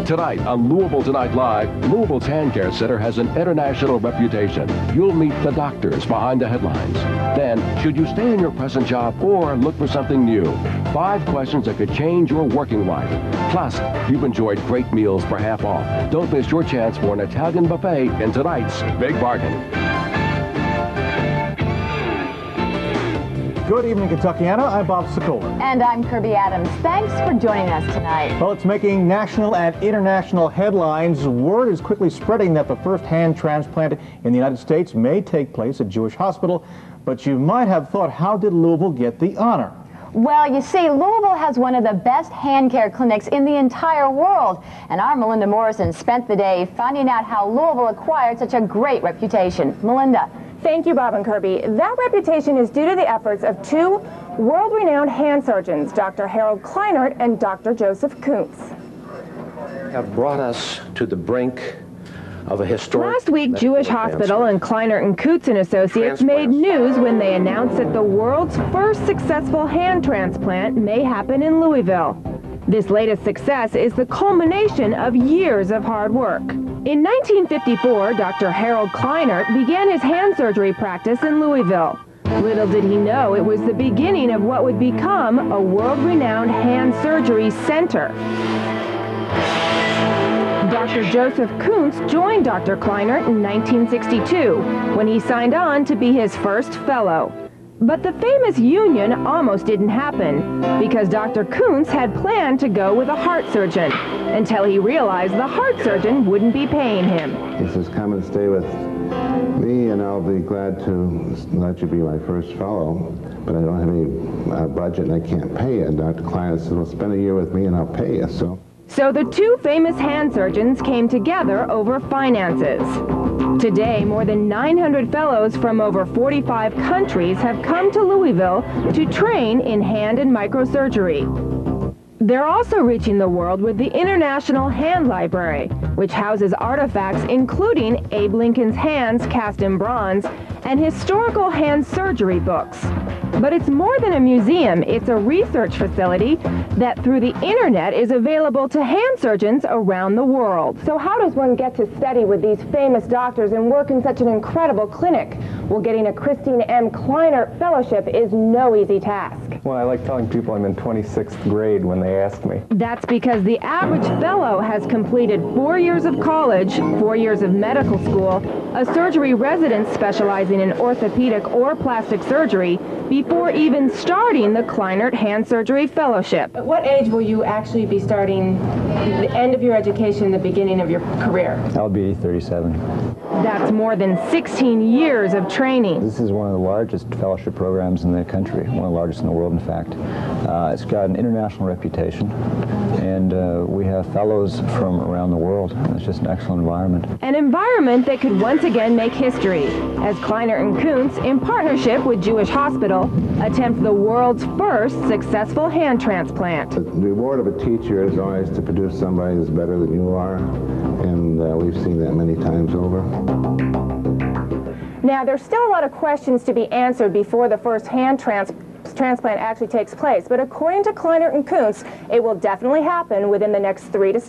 Tonight on Louisville Tonight Live, Louisville's Hand Care Center has an international reputation. You'll meet the doctors behind the headlines. Then, should you stay in your present job or look for something new? 5 questions that could change your working life. Plus, you've enjoyed great meals for half off. Don't miss your chance for an Italian buffet in tonight's Big Bargain. Good evening, Kentuckiana. I'm Bob Sokoler. And I'm Kirby Adams. Thanks for joining us tonight. Well, it's making national and international headlines. Word is quickly spreading that the first hand transplant in the United States may take place at Jewish Hospital. But you might have thought, how did Louisville get the honor? Well, you see, Louisville has one of the best hand care clinics in the entire world. And our Melinda Morrison spent the day finding out how Louisville acquired such a great reputation. Melinda. Thank you, Bob and Kirby. That reputation is due to the efforts of 2 world-renowned hand surgeons, Dr. Harold Kleinert and Dr. Joseph Kuntz. Have brought us to the brink of a historic... Last week, Jewish Hospital and Kleinert and Kuntz and Associates made news when they announced that the world's first successful hand transplant may happen in Louisville. This latest success is the culmination of years of hard work. In 1954, Dr. Harold Kleinert began his hand surgery practice in Louisville. Little did he know it was the beginning of what would become a world-renowned hand surgery center. Dr. Joseph Kuntz joined Dr. Kleinert in 1962 when he signed on to be his first fellow. But the famous union almost didn't happen because Dr. Kuntz had planned to go with a heart surgeon until he realized the heart surgeon wouldn't be paying him. He says, come and stay with me and I'll be glad to let you be my first fellow, but I don't have any budget and I can't pay you. And Dr. Kleinert said, well, spend a year with me and I'll pay you. So the 2 famous hand surgeons came together over finances. Today, more than 900 fellows from over 45 countries have come to Louisville to train in hand and microsurgery. They're also reaching the world with the International Hand Library, which houses artifacts including Abe Lincoln's hands cast in bronze and historical hand surgery books. But it's more than a museum, it's a research facility that through the internet is available to hand surgeons around the world. So how does one get to study with these famous doctors and work in such an incredible clinic? Well, getting a Christine M. Kleinert Fellowship is no easy task. Well, I like telling people I'm in 26th grade when they ask me. That's because the average fellow has completed 4 years of college, 4 years of medical school, a surgery residence specializing in orthopedic or plastic surgery, before even starting the Kleinert Hand Surgery Fellowship. At what age will you actually be starting the end of your education, the beginning of your career? I'll be 37. That's more than 16 years of training. This is one of the largest fellowship programs in the country, one of the largest in the world, in fact. It's got an international reputation, and we have fellows from around the world. It's just an excellent environment. An environment that could once again make history, as Kleinert and Kuntz, in partnership with Jewish Hospital, attempt the world's first successful hand transplant. The reward of a teacher is always to produce somebody who's better than you are, and we've seen that many times over. Now, there's still a lot of questions to be answered before the first hand transplant actually takes place, but according to Kleinert and Kuntz, it will definitely happen within the next 3 to 6